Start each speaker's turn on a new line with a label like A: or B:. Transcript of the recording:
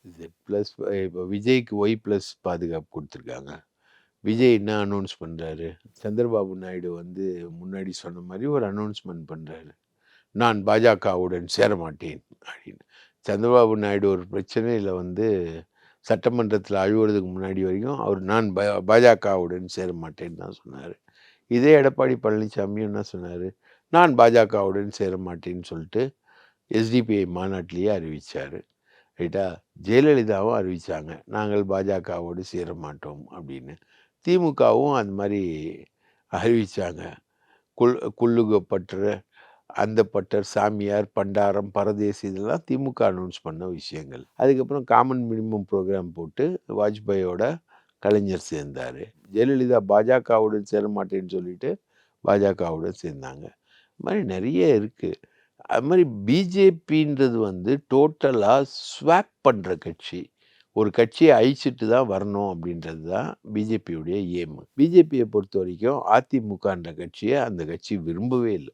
A: Z plus இப்போ விஜய்க்கு Y plus பாதுகாப்பு குடுத்துருக்காங்க. விஜய் என்ன அனௌன்ஸ் பண்றாரு? சந்திரபாபு நாயுடு வந்து முன்னாடி சொன்ன மாரி ஒரு அனௌன்ஸ்மென்ட் பண்றாரு. நான் பாஜகவுடன் சேரமாட்டேன் அப்படின்னு. சந்திரபாபு நாயுடு ஒரு பிரச்சனையில வந்து சட்டமன்றத்தில அழுவுறதுக்கு முன்னாடி வரைக்கும் அவர் நான் பாஜகவுடன் சேர மாட்டேன்னு தான் சொன்னாரு. இதே எடப்பாடி பழனிசாமியும் என்ன சொன்னாரு? நான் பாஜகவுடன் சேர மாட்டேன்னு சொல்லிட்டு எஸ்டிபிஐ மாநாட்டிலேயே அறிவிச்சாரு. ரைட்டா? ஜெயலலிதாவும் அறிவிச்சாங்க. நாங்கள் பாஜகவோடு சேர மாட்டோம் அப்படின்னு. திமுகவும் அந்த மாரி அறிவிச்சாங்க. குள்ளுகப்பற்ற, அந்த பட்டர், சாமியார், பண்டாரம், பரதேசி இதெல்லாம் திமுக அனௌன்ஸ் பண்ண விஷயங்கள். அதுக்கப்புறம் காமன் மினிமம் ப்ரோகிராம் போட்டு வாஜ்பாயோட கலைஞர் சேர்ந்தாரு. ஜெயலலிதா பாஜகவுடன் சேர மாட்டேன்னு சொல்லிட்டு பாஜகவுடன் சேர்ந்தாங்க. இது மாரி நெறைய இருக்கு. அது மாரி பிஜேபின்றது வந்து டோட்டலா ஸ்வாப் பண்ற கட்சி. ஒரு கட்சிய அழிச்சிட்டு தான் வரணும் அப்படின்றது தான் பிஜேபியுடைய எய்ம். பிஜேபிய பொறுத்தவரைக்கும் அதிமுகன்ற கட்சிய அந்த கட்சி விரும்பவே இல்ல.